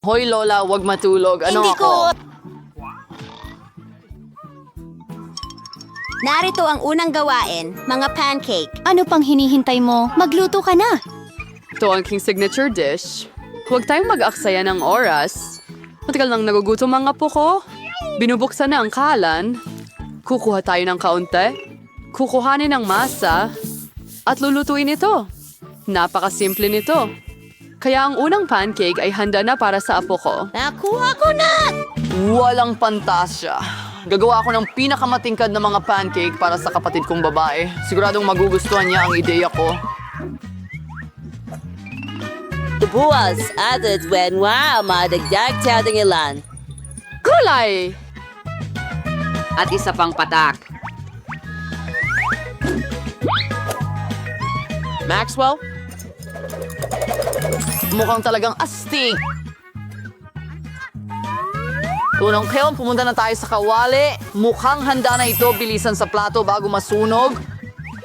Hoy Lola, wag matulog. Ano Hindi ako? ko... Narito ang unang gawain, mga pancake. Ano pang hinihintay mo? Magluto ka na! Ito ang king signature dish. Huwag tayong mag-aksaya ng oras. Matagal nang nagugutom ang apo ko. Binubuksan na ang kalan. Kukuha tayo ng kaunti. Kukuhanin ang masa. At lulutuin ito. Napakasimple nito. Kaya ang unang pancake ay handa na para sa apo ko. Nakuha ko na! Walang pantasya. Gagawa ako ng pinakamatingkad na mga pancake para sa kapatid kong babae. Siguradong magugustuhan niya ang ideya ko. Buwas at when wow, madagdag tayo ng ilan. Kulay! At isa pang patak. Maxwell? Mukhang talagang astig. Tunong Keon, pumunta na tayo sa kawali. Mukhang handa na ito. Bilisan sa plato bago masunog.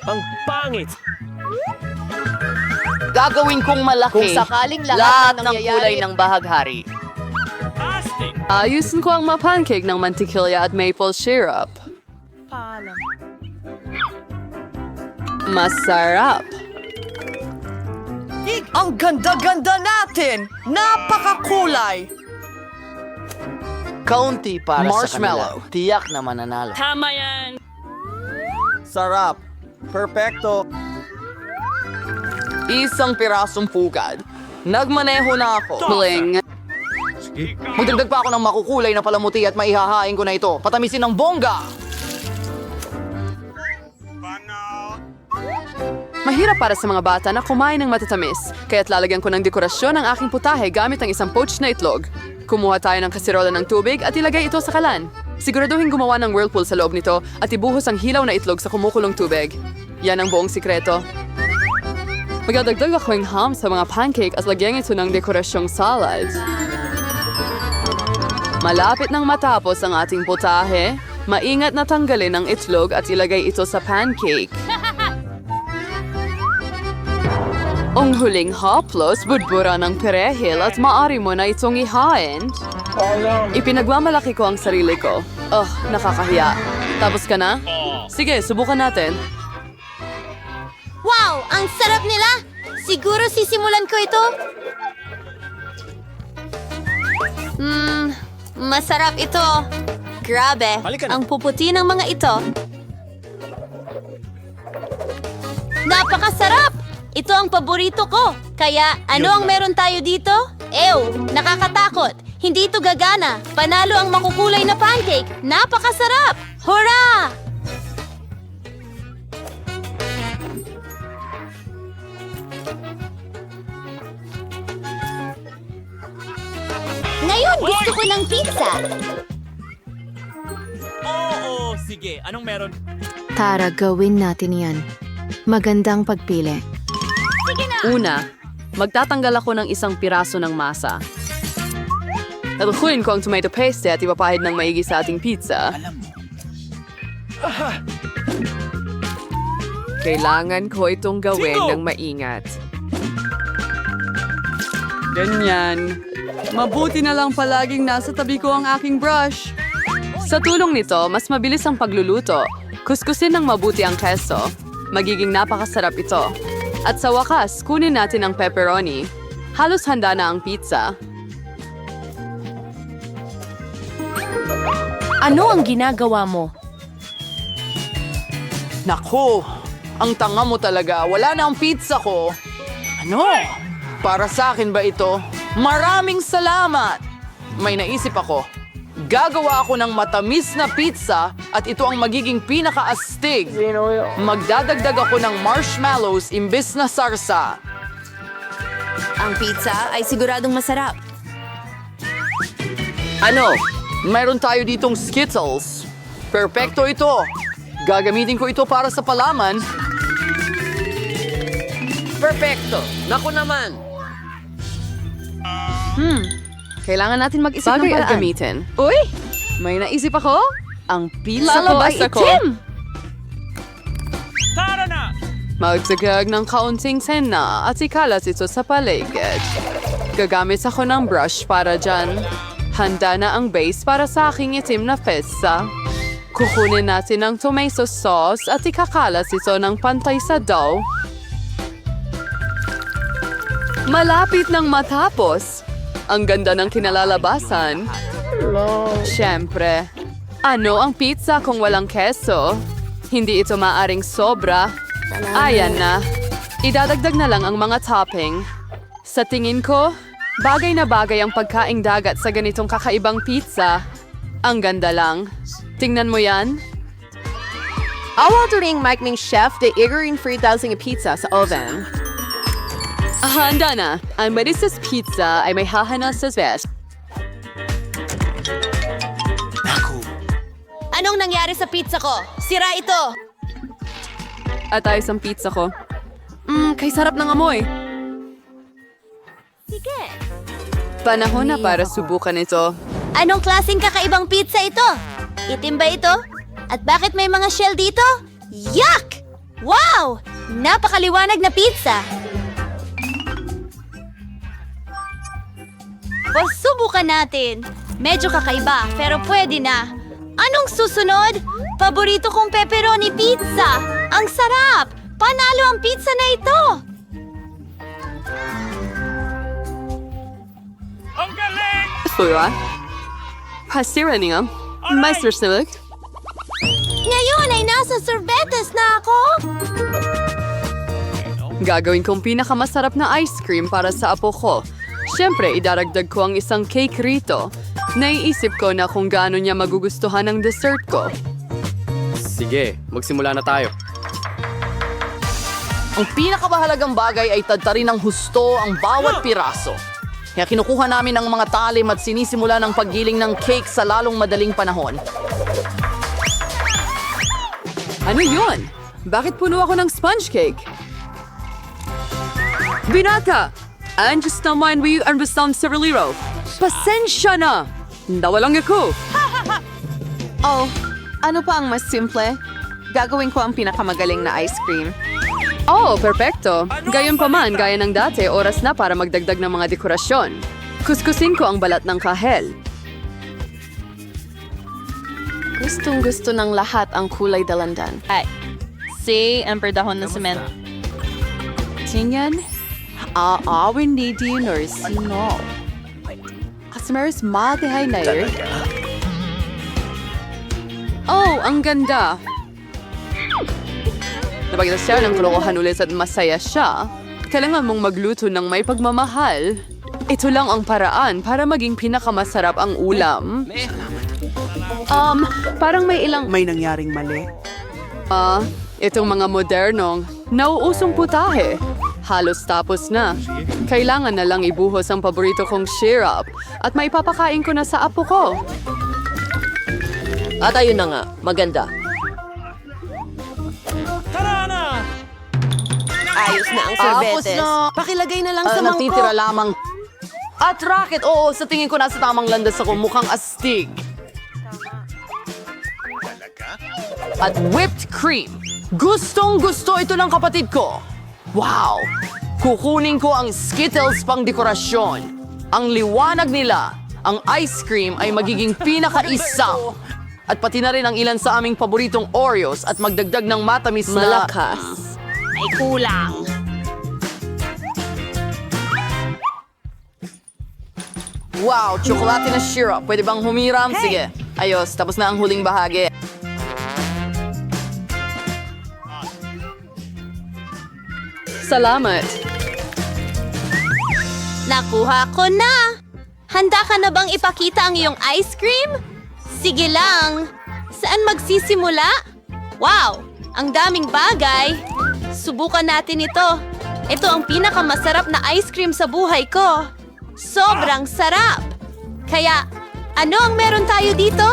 Ang pangit! Gagawin kong malaki. Kung sakaling lahat ng kulay ng bahaghari. Astig! Ayusin ko ang mga pancake ng mantikilya at maple syrup. Masarap. Ang ganda-ganda natin! Napakakulay! Kaunti para Marshmallow. sa kanila. Tiyak na mananalo. Tama yan! Sarap! Perfecto! Isang pirasong pugad. Nagmaneho na ako. Bling. Magdagdag pa ako ng makukulay na palamuti at maihahain ko na ito. Patamisin ng bongga! Mahirap para sa mga bata na kumain ng matatamis, kaya't lalagyan ko ng dekorasyon ang aking putahe gamit ang isang poached na itlog. Kumuha tayo ng kaserola ng tubig at ilagay ito sa kalan. Siguraduhin gumawa ng whirlpool sa loob nito at ibuhos ang hilaw na itlog sa kumukulong tubig. Yan ang buong sikreto. Magdadagdag ako ng ham sa mga pancake at lagyan ito ng dekorasyong salad. Malapit nang matapos ang ating putahe, maingat na tanggalin ang itlog at ilagay ito sa pancake. Ang huling haplos, budbura ng perehil at maaari mo na itong ihain. Ipinagmamalaki ko ang sarili ko. Nakakahiya. Tapos ka na? Sige, subukan natin. Wow! Ang sarap nila! Siguro sisimulan ko ito. Masarap ito. Grabe, Halika na. ang puputi ng mga ito. Napakasarap! Ito ang paborito ko. Kaya, ano ang meron tayo dito? Ew, nakakatakot. Hindi ito gagana. Panalo ang makukulay na pancake. Napakasarap! Hurra! Ngayon, gusto ko ng pizza. Oo, sige. Anong meron? Tara, gawin natin yan. Magandang pagpili. Una, magtatanggal ako ng isang piraso ng masa. Talukuin ko ang tomato paste at ipapahid ng maigi sa ating pizza. Kailangan ko itong gawin Cinco! ng maingat. Ganyan. Mabuti na lang palaging nasa tabi ko ang aking brush. Sa tulong nito, mas mabilis ang pagluluto. Kuskusin ng mabuti ang keso. Magiging napakasarap ito. At sa wakas, kunin natin ang pepperoni. Halos handa na ang pizza. Ano ang ginagawa mo? Naku, ang tanga mo talaga. Wala na ang pizza ko. Ano? Para sa akin ba ito? Maraming salamat! May naisip ako. Gagawa ako ng matamis na pizza at ito ang magiging pinakaastig. Magdadagdag ako ng marshmallows imbes na sarsa. Ang pizza ay siguradong masarap. Ano? Mayroon tayo ditong Skittles. Perpekto ito. Gagamitin ko ito para sa palaman. Perfecto! Naku naman! Kailangan natin mag-isip ng Bagay at paraan. Gamitin. Uy! May naisip ako. Ang pizza ko Lalabas ay ako. itim. Tara na! Magsagag ng kaunting sena at ikalat ito sa paligid. Gagamit ako ng brush para dyan. Handa na ang base para sa aking itim na pesa. Kukunin natin ang tomato sauce at ikakalas ito ng pantay sa dough. Malapit nang matapos. Ang ganda ng kinalalabasan. Siyempre. Ano ang pizza kung walang keso? Hindi ito maaring sobra. Ayan na. Idadagdag na lang ang mga topping. Sa tingin ko, bagay na bagay ang pagkaing dagat sa ganitong kakaibang pizza. Ang ganda lang. Tingnan mo yan. Awardering Mike Ming Chef de Igorin 3,000 pizza sa oven. Handa na. Ang Marisa's Pizza ay may hahana sa best. Anong nangyari sa pizza ko? Sira ito! At ayos ang pizza ko. Kay sarap ng amoy. Sige. Panahon na para subukan ito. Anong klaseng kakaibang pizza ito? Itim ba ito? At bakit may mga shell dito? Yuck! Wow! Napakaliwanag na pizza! Pasubukan natin. Medyo kakaiba, pero pwede na. Anong susunod? Paborito kong pepperoni pizza! Ang sarap! Panalo ang pizza na ito! Ang galing! Fura? Pasira niya. Meister Silk. Ngayon ay nasa sorbetes na ako! Gagawin kong pinakamasarap na ice cream para sa apo ko. Siyempre, idaragdag ko ang isang cake rito. Naiisip ko na kung gaano niya magugustuhan ang dessert ko. Sige, magsimula na tayo. Ang pinakamahalagang bagay ay tadtarin ng husto ang bawat piraso. Kaya kinukuha namin ang mga talim at sinisimula ng paggiling ng cake sa lalong madaling panahon. Ano yun? Bakit puno ako ng sponge cake? Binata! And just naman we understand sa reliro. Pasensya na! Nawalang ako! Oh, ano pa ang mas simple? Gagawin ko ang pinakamagaling na ice cream. Oh, perpekto. Gayon pa man, gaya ng dati, oras na para magdagdag ng mga dekorasyon. Kuskusin ko ang balat ng kahel. Gustong-gusto ng lahat ang kulay dalandan. Ay, si Emperor Dahon ng Cement. Tingnan? Aawin ni diners. No. Customers, matihay na yun. Oh, ang ganda. Napagkita siya ng kalokohan ulit at masaya siya. Kailangan mong magluto ng may pagmamahal. Ito lang ang paraan para maging pinakamasarap ang ulam. Parang may ilang... May nangyaring mali. Itong mga modernong, nauusong putahe. Halos tapos na. Kailangan na lang ibuhos ang paborito kong syrup at maipapakain ko na sa apo ko. At ayun na nga, maganda. Tara na! Ayos na ang sorbetes. Pakilagay na lang sa mangkok. Natitira lamang. At racket, oo, sa tingin ko nasa tamang landas ako, mukhang astig. At whipped cream. Gustong gusto ito ng kapatid ko. Wow! Kukunin ko ang Skittles pang dekorasyon. Ang liwanag nila, ang ice cream ay magiging pinaka-isang. At pati na rin ang ilan sa aming paboritong Oreos at magdagdag ng matamis na... Malakas. May kulang. Wow, tsokolate na syrup. Pwede bang humiram? Sige. Ayos, tapos na ang huling bahagi. Salamat. Nakuha ko na! Handa ka na bang ipakita ang iyong ice cream? Sige lang. Saan magsisimula? Wow! Ang daming bagay. Subukan natin ito. Ito ang pinakamasarap na ice cream sa buhay ko. Sobrang sarap. Kaya, ano ang meron tayo dito?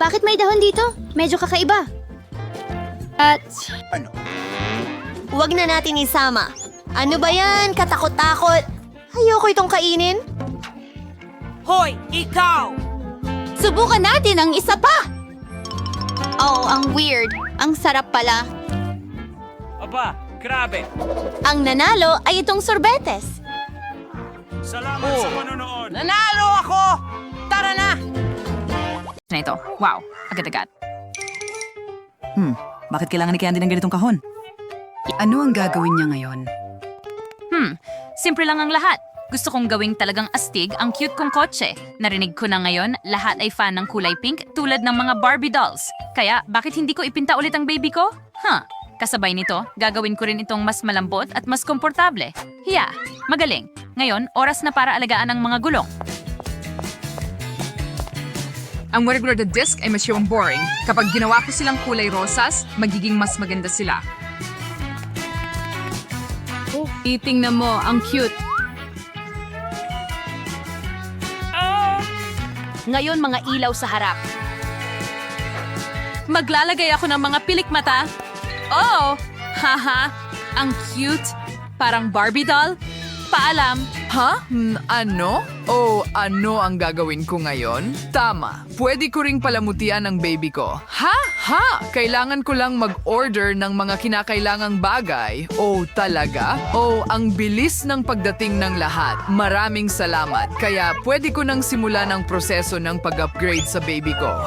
Bakit may dahon dito? Medyo kakaiba. At Huwag na natin isama. Ano ba yan? Katakot-takot. Ayoko itong kainin. Hoy, ikaw! Subukan natin ang isa pa! Oh, ang weird. Ang sarap pala. Aba, Grabe. Ang nanalo ay itong sorbetes. Salamat sa panonood. Nanalo ako! Tara na! Na ito. Wow, agad-agad. Bakit kailangan ni Candy ng ganitong kahon? Ano ang gagawin niya ngayon? Simple lang ang lahat. Gusto kong gawing talagang astig ang cute kong kotse. Narinig ko na ngayon, lahat ay fan ng kulay pink tulad ng mga Barbie dolls. Kaya, bakit hindi ko ipinta ulit ang baby ko? Kasabay nito, gagawin ko rin itong mas malambot at mas komportable. Hiya, magaling. Ngayon, oras na para alagaan ang mga gulong. Ang regular na disc ay masyadong boring. Kapag ginawa ko silang kulay rosas, magiging mas maganda sila. Itingnan mo, ang cute. Ngayon mga ilaw sa harap. Maglalagay ako ng mga pilik mata. Oh, haha, ang cute. Parang Barbie doll. Paalam. Ha? Ano? Ano ang gagawin ko ngayon? Tama. Pwede ko ring palamutian ang baby ko. Ha? Kailangan ko lang mag-order ng mga kinakailangang bagay. Talaga? Ang bilis ng pagdating ng lahat. Maraming salamat. Kaya pwede ko nang simulan ang proseso ng pag-upgrade sa baby ko.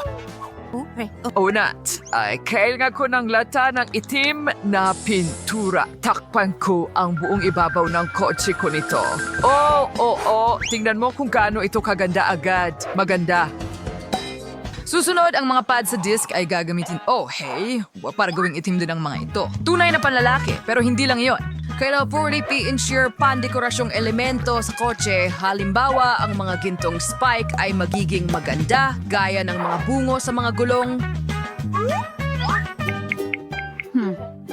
Nat, kailangan ko ng lata ng itim na pintura. Takpan ko ang buong ibabaw ng kotse ko nito. Tingnan mo kung gaano ito kaganda agad. Maganda. Susunod, ang mga pad sa disc ay gagamitin. Para gawing itim din ang mga ito. Tunay na panlalaki, pero hindi lang iyon. Kailangan po rin i-ensure pandekorasyong elemento sa kotse. Halimbawa, ang mga gintong spike ay magiging maganda, gaya ng mga bungo sa mga gulong.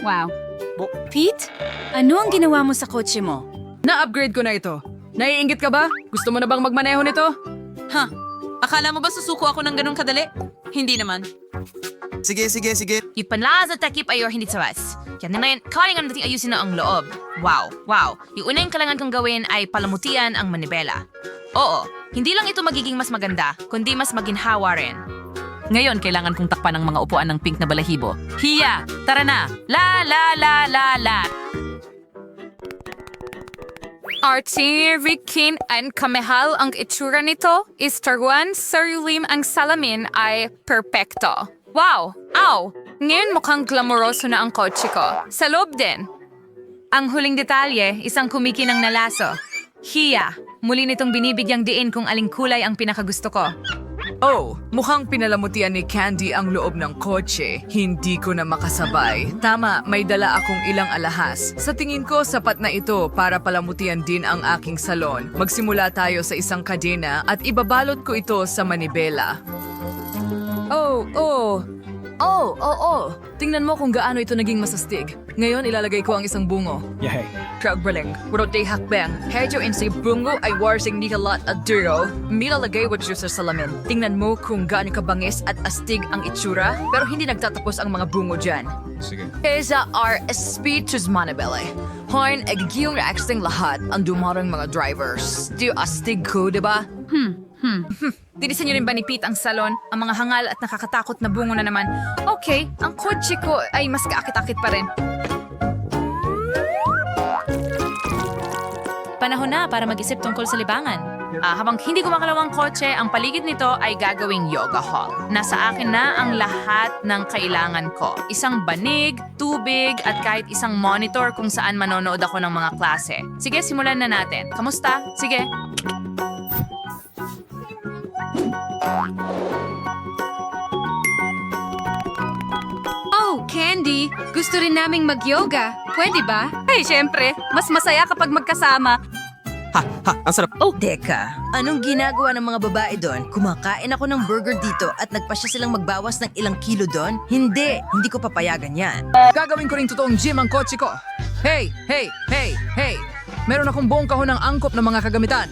Wow. Pete, ano ang ginawa mo sa kotse mo? Na-upgrade ko na ito. Naiinggit ka ba? Gusto mo na bang magmaneho nito? Akala mo ba susuko ako ng ganun kadali? Hindi naman. Sige. Ipanlaza takip ayor hindi sawas. Kaya na ngayon, kailangan natin ayusin na ang loob. Wow. Yung unang kailangan kong gawin ay palamutian ang manibela. Oo, hindi lang ito magiging mas maganda, kundi mas maginhawa rin. Ngayon, kailangan kong takpan ang mga upuan ng pink na balahibo. Hiya! Tara na! La! Artie, Rikin, and Kamehal ang itsura nito. Istarwan, Sarulim ang salamin ay perpekto. Wow! Ow! Ngayon mukhang glamoroso na ang kotse ko. Sa loob din. Ang huling detalye, isang kumikinang na laso. Hiya! Muli nitong binibigyang diin kung aling kulay ang pinakagusto ko. Mukhang pinalamutian ni Candy ang loob ng kotse. Hindi ko na makasabay. Tama, may dala akong ilang alahas. Sa tingin ko, sapat na ito para palamutian din ang aking salon. Magsimula tayo sa isang kadena at ibabalot ko ito sa manibela. Tingnan mo kung gaano ito naging masastig. Ngayon, ilalagay ko ang isang bungo. Yay. Kragbaling, wurot day hakbang. Hedyo in si bungo ay warsing nikalat at duro. Milalagay what sa salamin. Tingnan mo kung gaano kabangis at astig ang itsura. Pero hindi nagtatapos ang mga bungo dyan. Sige. Kesa are speeches manibele. Horn, agigiyong reacting lahat ang dumarang mga drivers. Di astig ko, diba? Dinisan niyo rin ba ni Pete ang salon? Ang mga hangal at nakakatakot na bungo na naman. Okay, ang kotse ko ay mas kaakit-akit pa rin. Panahon na para mag-isip tungkol sa libangan. Habang hindi gumagalaw ang kotse, ang paligid nito ay gagawing yoga hall. Nasa akin na ang lahat ng kailangan ko. Isang banig, tubig, at kahit isang monitor kung saan manonood ako ng mga klase. Sige, simulan na natin. Kamusta? Sige. Candy, gusto rin naming mag-yoga. Pwede ba? Ay, syempre. Mas masaya kapag magkasama. Ang sarap. Teka, anong ginagawa ng mga babae doon? Kumakain ako ng burger dito at nagpasya silang magbawas ng ilang kilo doon? Hindi ko papayagan yan. Gagawin ko rin totoong gym ang kotse ko. Hey! Meron akong buong kahon ng angkop ng mga kagamitan.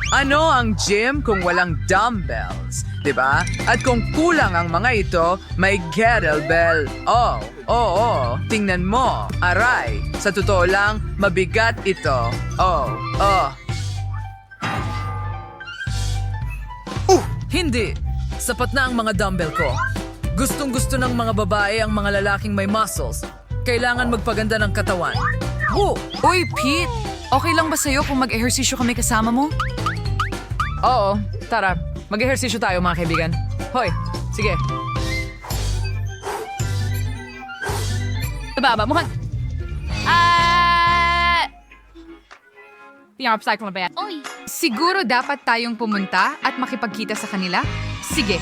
Ano ang gym kung walang dumbbells? Diba? At kung kulang ang mga ito, may kettlebell. Tingnan mo. Aray. Sa totoo lang, mabigat ito. Hindi. Sapat na ang mga dumbbell ko. Gustong-gusto ng mga babae ang mga lalaking may muscles. Kailangan magpaganda ng katawan. Uy, Pete! Okay lang ba sa'yo kung mag-ehersisyo kami kasama mo? Oo, tara. Mag-ehersisyo tayo mga kaibigan. Hoy, sige. Baba, mukhang... Pinapasay ko na ba yan? Siguro dapat tayong pumunta at makipagkita sa kanila? Sige.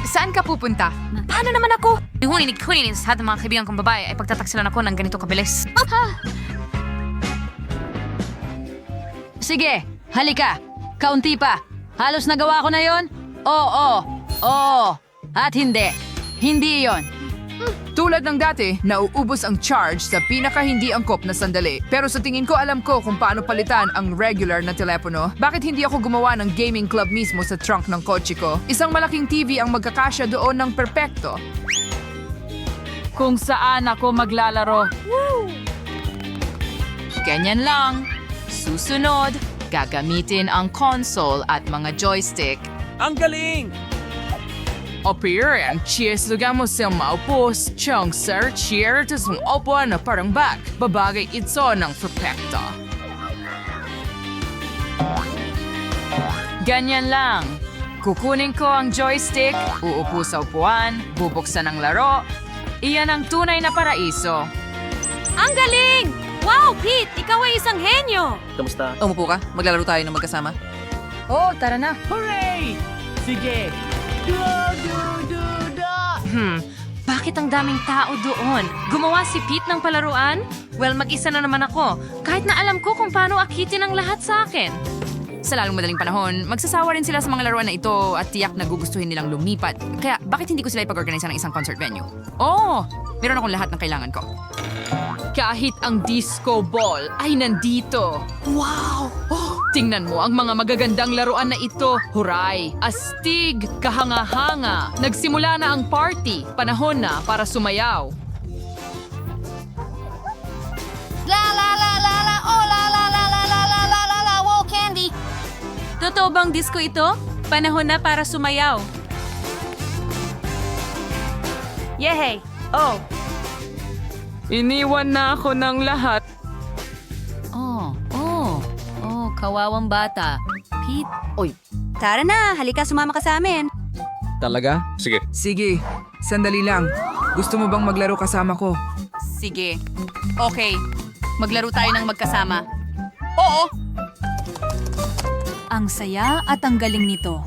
Saan ka pupunta? Paano naman ako? Hunin ni Queen sa lahat ng mga kaibigan kong babae ay pagtataksilan ako ng ganito kabilis. Sige, halika. Kaunti pa. Halos nagawa ko na yon? Oo. At hindi. Hindi yon. Tulad ng dati, nauubos ang charge sa pinaka-hindi angkop na sandali. Pero sa tingin ko alam ko kung paano palitan ang regular na telepono. Bakit hindi ako gumawa ng gaming club mismo sa trunk ng kotse ko? Isang malaking TV ang magkakasya doon ng perpekto. Kung saan ako maglalaro. Ganyan lang. Susunod, gagamitin ang console at mga joystick. Ang galing! Appearance, cheers mo sa maupos, chong sir, cheer, tas mong opo na parang back. Babagay ito ng perfecto. Ganyan lang. Kukunin ko ang joystick, uupo sa upuan, bubuksan ang laro. Iyan ang tunay na paraiso. Ang galing! Wow, Pete! Ikaw ay isang henyo! Umupo ka, maglalaro tayo ng magkasama. Oh, tara na. Hooray! Sige! Bakit ang daming tao doon? Gumawa si Pete ng palaruan? Well, mag-isa na naman ako. Kahit na alam ko kung paano akitin ang lahat sa akin. Sa lalong madaling panahon, magsasawa rin sila sa mga laruan na ito at tiyak na gugustuhin nilang lumipat. Kaya bakit hindi ko sila ipag-organize ng isang concert venue? Oh, meron akong lahat ng kailangan ko. Kahit ang disco ball ay nandito. Wow! Oh, tingnan mo ang mga magagandang laruan na ito. Huray! Astig! Kahanga-hanga! Nagsimula na ang party. Panahon na para sumayaw. Wow, Candy! Totoo bang disco ito? Panahon na para sumayaw. Yehey! Oh! Iniwan na ako ng lahat. Kawawang bata. Pete. Tara na, halika sumama ka sa amin. Talaga? Sige. Sige, sandali lang. Gusto mo bang maglaro kasama ko? Sige. Okay. Maglaro tayo ng magkasama. Oo! Ang saya at ang galing nito.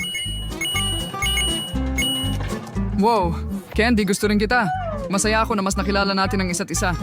Wow! Candy, gusto rin kita. Masaya ako na mas nakilala natin ang isa't isa.